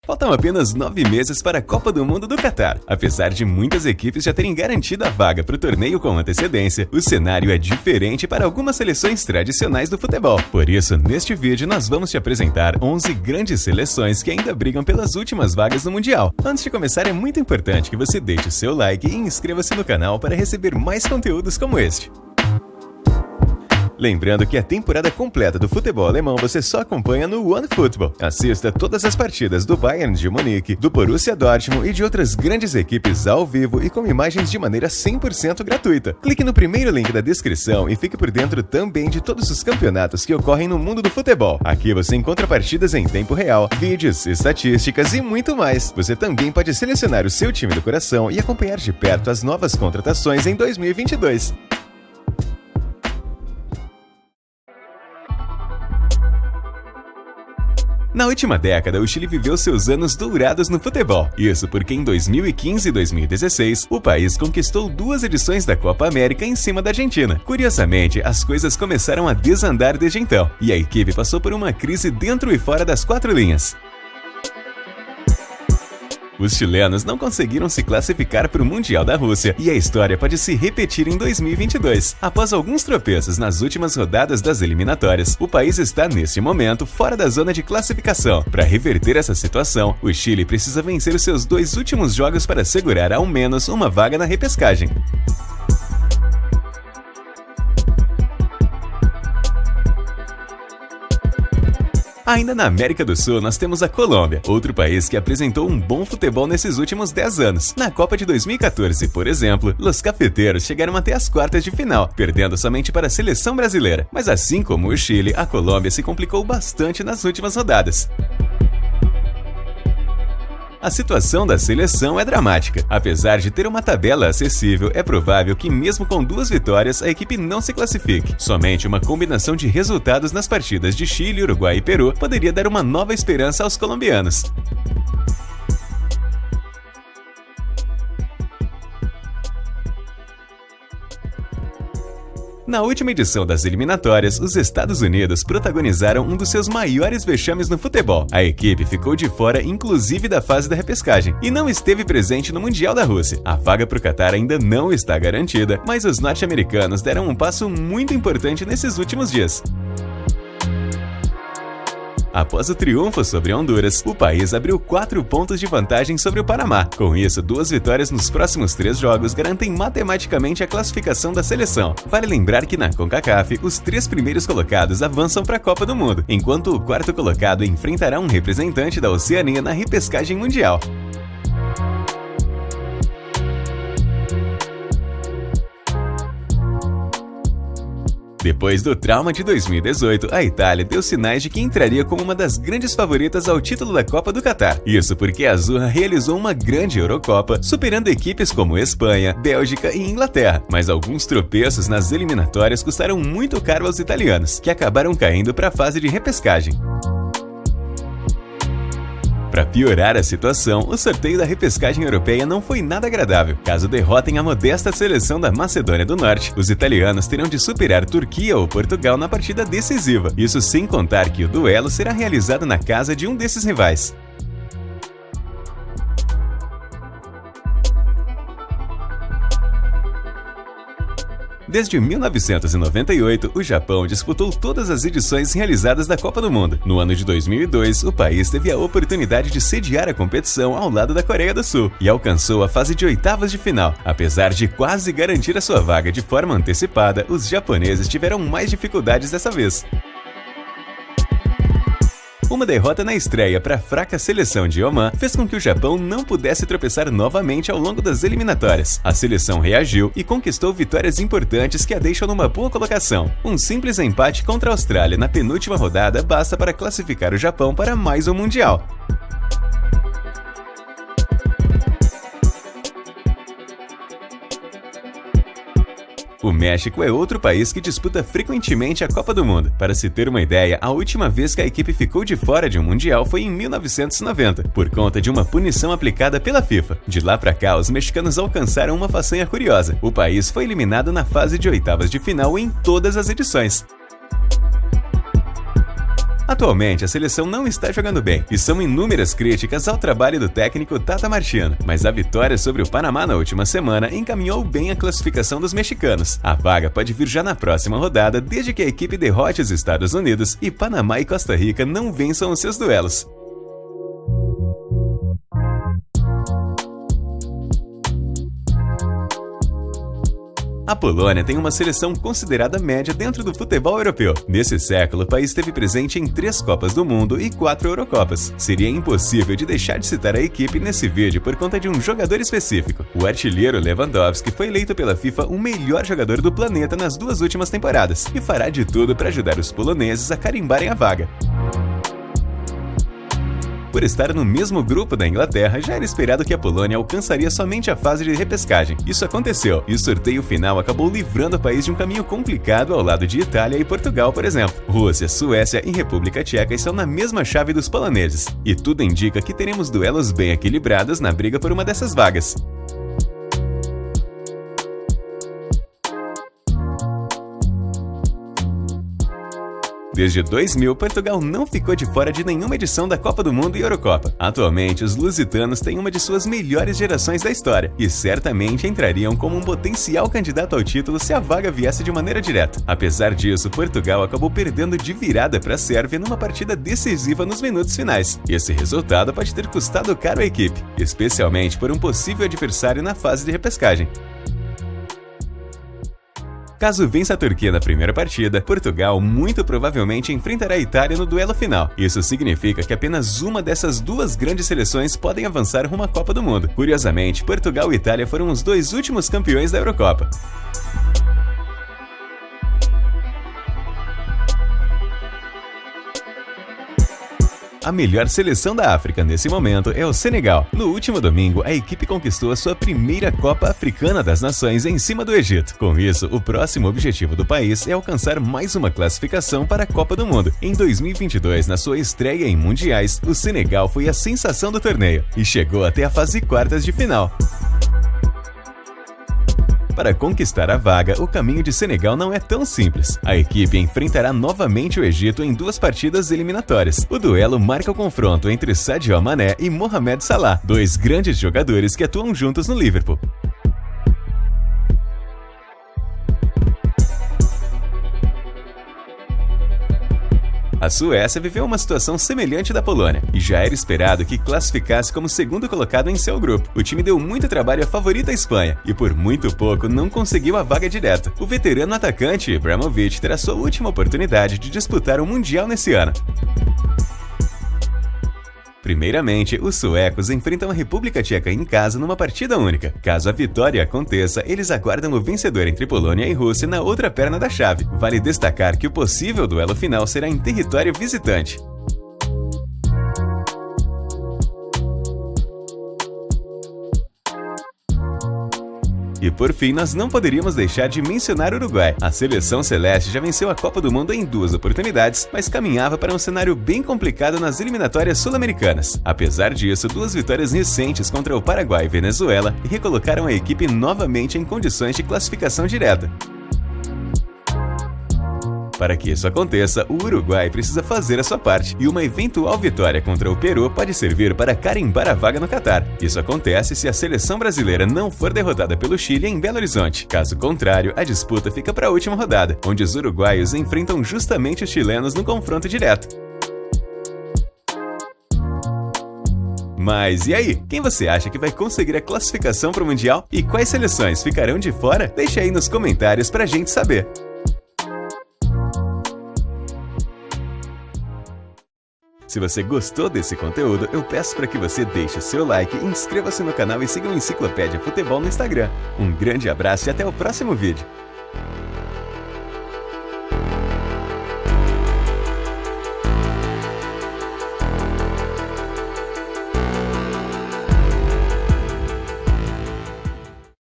Faltam apenas 9 meses para a Copa do Mundo do Catar. Apesar de muitas equipes já terem garantido a vaga para o torneio com antecedência, o cenário é diferente para algumas seleções tradicionais do futebol. Por isso, neste vídeo nós vamos te apresentar 11 grandes seleções que ainda brigam pelas últimas vagas no Mundial. Antes de começar, é muito importante que você deixe o seu like e inscreva-se no canal para receber mais conteúdos como este. Lembrando que a temporada completa do futebol alemão você só acompanha no OneFootball. Assista todas as partidas do Bayern de Munique, do Borussia Dortmund e de outras grandes equipes ao vivo e com imagens de maneira 100% gratuita. Clique no primeiro link da descrição e fique por dentro também de todos os campeonatos que ocorrem no mundo do futebol. Aqui você encontra partidas em tempo real, vídeos, estatísticas e muito mais. Você também pode selecionar o seu time do coração e acompanhar de perto as novas contratações em 2022. Na última década, o Chile viveu seus anos dourados no futebol. Isso porque em 2015 e 2016, o país conquistou 2 edições da Copa América em cima da Argentina. Curiosamente, as coisas começaram a desandar desde então, e a equipe passou por uma crise dentro e fora das 4 linhas. Os chilenos não conseguiram se classificar para o Mundial da Rússia e a história pode se repetir em 2022. Após alguns tropeços nas últimas rodadas das eliminatórias, o país está, neste momento, fora da zona de classificação. Para reverter essa situação, o Chile precisa vencer os seus 2 últimos jogos para segurar ao menos uma vaga na repescagem. Ainda na América do Sul, nós temos a Colômbia, outro país que apresentou um bom futebol nesses últimos 10 anos. Na Copa de 2014, por exemplo, os cafeteiros chegaram até as quartas de final, perdendo somente para a seleção brasileira. Mas assim como o Chile, a Colômbia se complicou bastante nas últimas rodadas. A situação da seleção é dramática. Apesar de ter uma tabela acessível, é provável que mesmo com 2 vitórias, a equipe não se classifique. Somente uma combinação de resultados nas partidas de Chile, Uruguai e Peru poderia dar uma nova esperança aos colombianos. Na última edição das eliminatórias, os Estados Unidos protagonizaram um dos seus maiores vexames no futebol. A equipe ficou de fora, inclusive da fase da repescagem, e não esteve presente no Mundial da Rússia. A vaga para o Catar ainda não está garantida, mas os norte-americanos deram um passo muito importante nesses últimos dias. Após o triunfo sobre Honduras, o país abriu 4 pontos de vantagem sobre o Panamá. Com isso, 2 vitórias nos próximos 3 jogos garantem matematicamente a classificação da seleção. Vale lembrar que na CONCACAF, os 3 primeiros colocados avançam para a Copa do Mundo, enquanto o 4º colocado enfrentará um representante da Oceania na repescagem mundial. Depois do trauma de 2018, a Itália deu sinais de que entraria como uma das grandes favoritas ao título da Copa do Catar. Isso porque a Azzurra realizou uma grande Eurocopa, superando equipes como Espanha, Bélgica e Inglaterra. Mas alguns tropeços nas eliminatórias custaram muito caro aos italianos, que acabaram caindo para a fase de repescagem. Para piorar a situação, o sorteio da repescagem europeia não foi nada agradável. Caso derrotem a modesta seleção da Macedônia do Norte, os italianos terão de superar Turquia ou Portugal na partida decisiva. Isso sem contar que o duelo será realizado na casa de um desses rivais. Desde 1998, o Japão disputou todas as edições realizadas da Copa do Mundo. No ano de 2002, o país teve a oportunidade de sediar a competição ao lado da Coreia do Sul e alcançou a fase de oitavas de final. Apesar de quase garantir a sua vaga de forma antecipada, os japoneses tiveram mais dificuldades dessa vez. Uma derrota na estreia para a fraca seleção de Omã fez com que o Japão não pudesse tropeçar novamente ao longo das eliminatórias. A seleção reagiu e conquistou vitórias importantes que a deixam numa boa colocação. Um simples empate contra a Austrália na penúltima rodada basta para classificar o Japão para mais um Mundial. O México é outro país que disputa frequentemente a Copa do Mundo. Para se ter uma ideia, a última vez que a equipe ficou de fora de um Mundial foi em 1990, por conta de uma punição aplicada pela FIFA. De lá pra cá, os mexicanos alcançaram uma façanha curiosa. O país foi eliminado na fase de oitavas de final em todas as edições. Atualmente, a seleção não está jogando bem e são inúmeras críticas ao trabalho do técnico Tata Martino, mas a vitória sobre o Panamá na última semana encaminhou bem a classificação dos mexicanos. A vaga pode vir já na próxima rodada, desde que a equipe derrote os Estados Unidos e Panamá e Costa Rica não vençam os seus duelos. A Polônia tem uma seleção considerada média dentro do futebol europeu. Nesse século, o país esteve presente em 3 Copas do Mundo e 4 Eurocopas. Seria impossível de deixar de citar a equipe nesse vídeo por conta de um jogador específico. O artilheiro Lewandowski foi eleito pela FIFA o melhor jogador do planeta nas 2 últimas temporadas e fará de tudo para ajudar os poloneses a carimbarem a vaga. Por estar no mesmo grupo da Inglaterra, já era esperado que a Polônia alcançaria somente a fase de repescagem. Isso aconteceu, e o sorteio final acabou livrando o país de um caminho complicado ao lado de Itália e Portugal, por exemplo. Rússia, Suécia e República Tcheca estão na mesma chave dos poloneses, e tudo indica que teremos duelos bem equilibrados na briga por uma dessas vagas. Desde 2000, Portugal não ficou de fora de nenhuma edição da Copa do Mundo e Eurocopa. Atualmente, os lusitanos têm uma de suas melhores gerações da história e certamente entrariam como um potencial candidato ao título se a vaga viesse de maneira direta. Apesar disso, Portugal acabou perdendo de virada para a Sérvia numa partida decisiva nos minutos finais. Esse resultado pode ter custado caro à equipe, especialmente por um possível adversário na fase de repescagem. Caso vença a Turquia na primeira partida, Portugal muito provavelmente enfrentará a Itália no duelo final. Isso significa que apenas uma dessas 2 grandes seleções podem avançar rumo à Copa do Mundo. Curiosamente, Portugal e Itália foram os 2 últimos campeões da Eurocopa. A melhor seleção da África nesse momento é o Senegal. No último domingo, a equipe conquistou a sua primeira Copa Africana das Nações em cima do Egito. Com isso, o próximo objetivo do país é alcançar mais uma classificação para a Copa do Mundo. Em 2022, na sua estreia em mundiais, o Senegal foi a sensação do torneio e chegou até a fase quartas de final. Para conquistar a vaga, o caminho de Senegal não é tão simples. A equipe enfrentará novamente o Egito em 2 partidas eliminatórias. O duelo marca o confronto entre Sadio Mané e Mohamed Salah, 2 grandes jogadores que atuam juntos no Liverpool. A Suécia viveu uma situação semelhante da Polônia e já era esperado que classificasse como segundo colocado em seu grupo. O time deu muito trabalho à favorita Espanha e por muito pouco não conseguiu a vaga direta. O veterano atacante Ibrahimovic terá sua última oportunidade de disputar o Mundial nesse ano. Primeiramente, os suecos enfrentam a República Tcheca em casa numa partida única. Caso a vitória aconteça, eles aguardam o vencedor entre Polônia e Rússia na outra perna da chave. Vale destacar que o possível duelo final será em território visitante. E por fim, nós não poderíamos deixar de mencionar o Uruguai. A seleção celeste já venceu a Copa do Mundo em 2 oportunidades, mas caminhava para um cenário bem complicado nas eliminatórias sul-americanas. Apesar disso, 2 vitórias recentes contra o Paraguai e Venezuela recolocaram a equipe novamente em condições de classificação direta. Para que isso aconteça, o Uruguai precisa fazer a sua parte, e uma eventual vitória contra o Peru pode servir para carimbar a vaga no Catar. Isso acontece se a seleção brasileira não for derrotada pelo Chile em Belo Horizonte. Caso contrário, a disputa fica para a última rodada, onde os uruguaios enfrentam justamente os chilenos no confronto direto. Mas e aí? Quem você acha que vai conseguir a classificação para o Mundial? E quais seleções ficarão de fora? Deixa aí nos comentários pra gente saber. Se você gostou desse conteúdo, eu peço para que você deixe seu like, inscreva-se no canal e siga o Enciclopédia Futebol no Instagram. Um grande abraço e até o próximo vídeo!